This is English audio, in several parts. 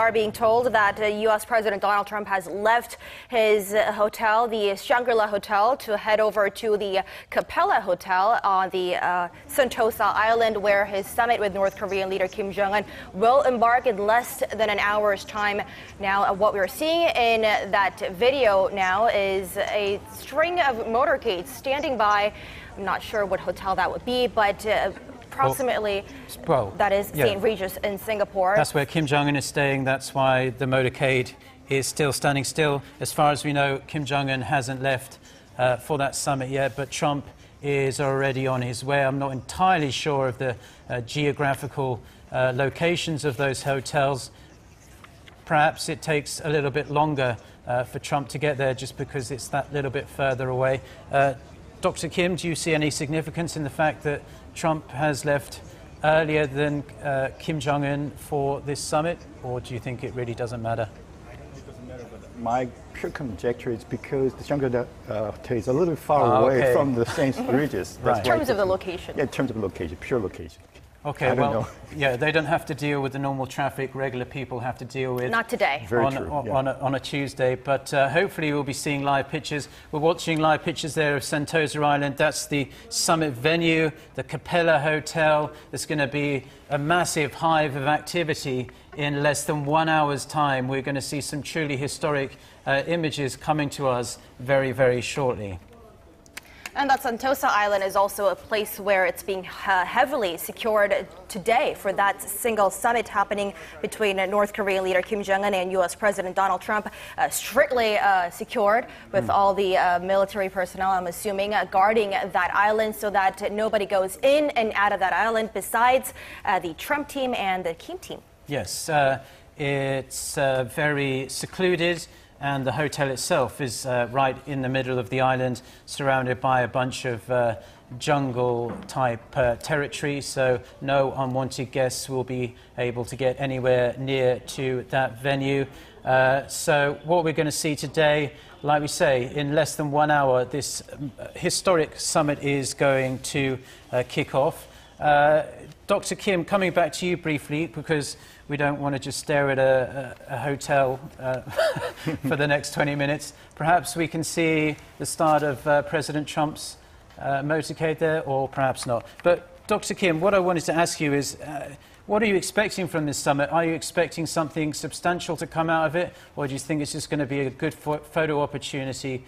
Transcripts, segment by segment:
are being told that U.S. President Donald Trump has left his hotel, the Shangri-La Hotel, to head over to the Capella Hotel on the Sentosa Island, where his summit with North Korean leader Kim Jong-un will embark in less than an hour's time. Now, what we're seeing in that video now is a string of motorcades standing by. I'm not sure what hotel that would be, but approximately, that is St. Regis in Singapore. That's where Kim Jong-un is staying. That's why the motorcade is still standing still. As far as we know, Kim Jong-un hasn't left for that summit yet, but Trump is already on his way. I'm not entirely sure of the geographical locations of those hotels. Perhaps it takes a little bit longer for Trump to get there just because it's that little bit further away. Dr. Kim, do you see any significance in the fact that Trump has left earlier than Kim Jong-un for this summit, or do you think it really doesn't matter? I don't think it doesn't matter, but my pure conjecture is because the Shangri-La Hotel is a little far away from the St. Regis. In terms of the location. Yeah, in terms of location, pure location. Okay, well, yeah, they don't have to deal with the normal traffic regular people have to deal with. Not today. On a Tuesday, but hopefully we'll be seeing live pictures. We're watching live pictures there of Sentosa Island. That's the summit venue, the Capella Hotel. There's going to be a massive hive of activity in less than 1 hour's time. We're going to see some truly historic images coming to us very, very shortly. And that Sentosa Island is also a place where it's being heavily secured today for that single summit happening between North Korean leader Kim Jong-un and U.S. President Donald Trump, strictly secured with all the military personnel, I'm assuming, guarding that island so that nobody goes in and out of that island besides the Trump team and the Kim team. Yes, it's very secluded. And the hotel itself is right in the middle of the island, surrounded by a bunch of jungle-type territory, so no unwanted guests will be able to get anywhere near to that venue. So what we're going to see today, like we say, in less than 1 hour, this historic summit is going to kick off. Dr. Kim, coming back to you briefly, because we don't want to just stare at a hotel for the next 20 minutes. Perhaps we can see the start of President Trump's motorcade there, or perhaps not. But Dr. Kim, what I wanted to ask you is, what are you expecting from this summit? Are you expecting something substantial to come out of it, or do you think it's just going to be a good photo opportunity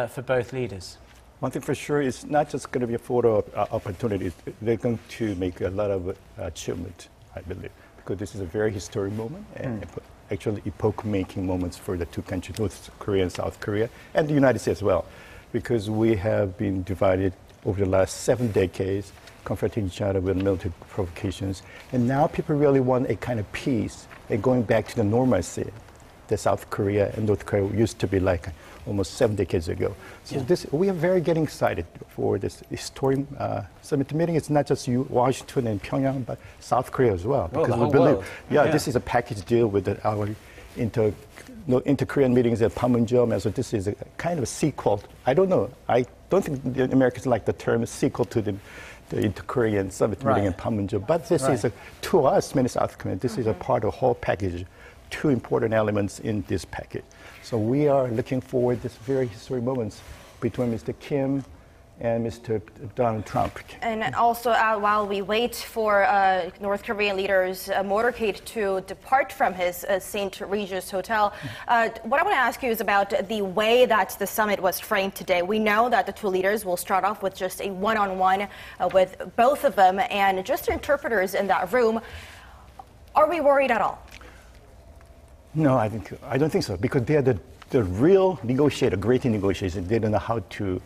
for both leaders? One thing for sure is not just going to be a photo opportunity. They're going to make a lot of achievement, I believe, because this is a very historic moment and actually epoch-making moments for the two countries, North Korea and South Korea, and the United States as well, because we have been divided over the last 7 decades, confronting each other with military provocations, and now people really want a kind of peace and going back to the normalcy that South Korea and North Korea used to be like almost 7 decades ago. So we are very getting excited for this historic summit meeting. It's not just Washington and Pyongyang, but South Korea as well. Because we believe, this is a package deal with our inter-Korean meetings at Panmunjom. So this is a kind of a sequel. I don't know. I don't think the Americans like the term sequel to the inter-Korean summit meeting in Panmunjom. But this is, to us, many South Koreans, this is a part of the whole package. Two important elements in this package. So we are looking forward to this very historic moments between Mr. Kim and Mr. Donald Trump. And also, while we wait for North Korean leader's motorcade to depart from his St. Regis Hotel, what I want to ask you is about the way that the summit was framed today. We know that the two leaders will start off with just a one-on-one with both of them and just interpreters in that room. Are we worried at all? No, I don't think so, because they are the real negotiator, great negotiators. They don't know how to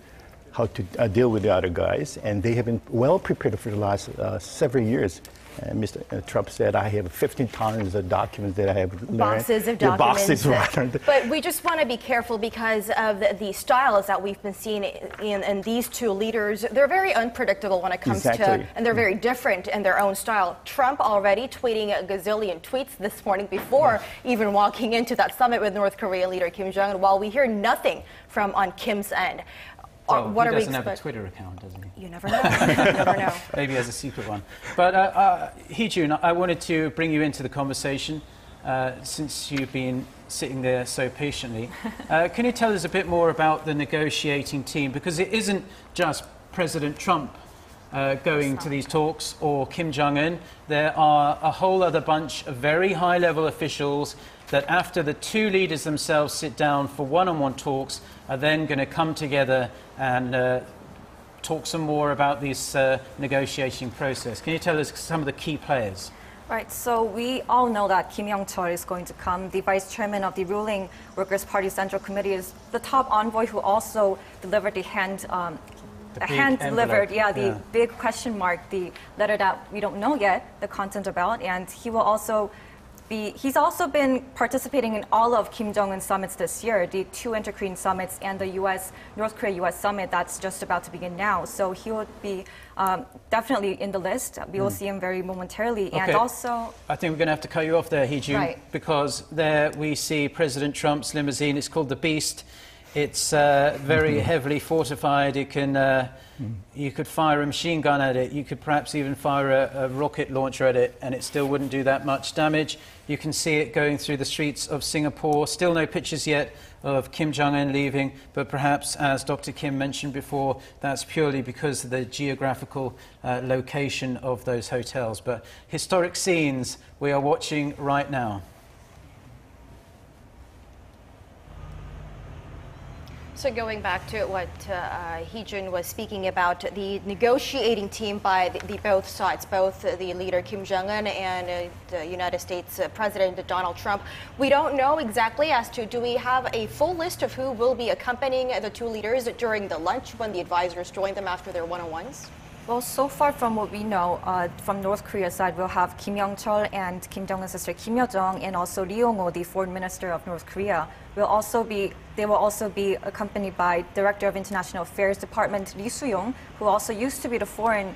deal with the other guys, and they have been well prepared for the last several years. Mr. Trump said, I have 15 tons of documents that I have learned. Boxes of documents. Boxes, but we just want to be careful because of the styles that we've been seeing in these two leaders. They're very unpredictable when it comes to, and they're very different in their own style. Trump already tweeting a gazillion tweets this morning before even walking into that summit with North Korean leader Kim Jong-un, while we hear nothing from on Kim's end. Well, he doesn't have a Twitter account, doesn't he? You never know. You never know. Maybe as a secret one. But Hee-Jun, I wanted to bring you into the conversation. since you've been sitting there so patiently. Can you tell us a bit more about the negotiating team? Because it isn't just President Trump going to these talks or Kim Jong-un. There are a whole other bunch of very high-level officials that after the two leaders themselves sit down for one-on-one talks are then going to come together and talk some more about this negotiating process. Can you tell us some of the key players? Right, so we all know that Kim Yong-chol is going to come. The vice chairman of the ruling Workers' Party Central Committee is the top envoy who also delivered the big question mark, the letter that we don't know yet the content about, and he's also been participating in all of Kim Jong-un's summits this year, the two Inter-Korean summits and the North Korea-U.S. summit that's just about to begin now. So he will be definitely in the list. We will see him very momentarily. Okay. And also, I think we're going to have to cut you off there, Hee-jun, right, because there we see President Trump's limousine. It's called the Beast. It's very heavily fortified. It can, you could fire a machine gun at it. You could perhaps even fire a rocket launcher at it, and it still wouldn't do that much damage. You can see it going through the streets of Singapore. Still no pictures yet of Kim Jong-un leaving, but perhaps, as Dr. Kim mentioned before, that's purely because of the geographical location of those hotels. But historic scenes we are watching right now. So going back to what Hee-jun was speaking about, the negotiating team by the both sides, both the leader Kim Jong-un and the United States President Donald Trump, we don't know exactly as to, do we have a full list of who will be accompanying the two leaders during the lunch when the advisors join them after their one-on-ones? well, so far from what we know, from North Korea side, we'll have Kim Yong-chol and Kim Jong-un's sister Kim Yo-jong, and also Lee Yong-ho, the foreign minister of North Korea. They will also be accompanied by Director of International Affairs Department Lee Soo-yong, who also used to be the foreign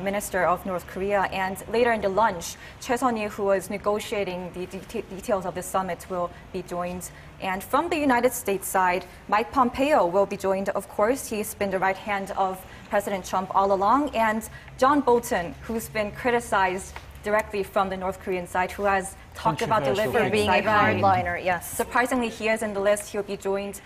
minister of North Korea. And later in the lunch, Choi Sun-yi, who was negotiating the details of the summit, will be joined. And from the United States side, Mike Pompeo will be joined, of course. He's been the right hand of President Trump all along. And John Bolton, who's been criticized directly from the North Korean side, who has talked about the Libyan for being a hardliner, yes. Surprisingly, he is in the list. He'll be joined.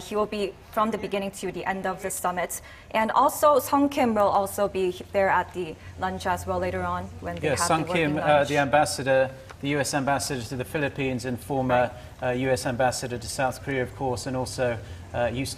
He will be from the beginning to the end of the summit. And also, Sung Kim will also be there at the lunch as well later on when they have Sung the working Kim, lunch. the ambassador, the U.S. ambassador to the Philippines and former U.S. ambassador to South Korea, of course, and also used to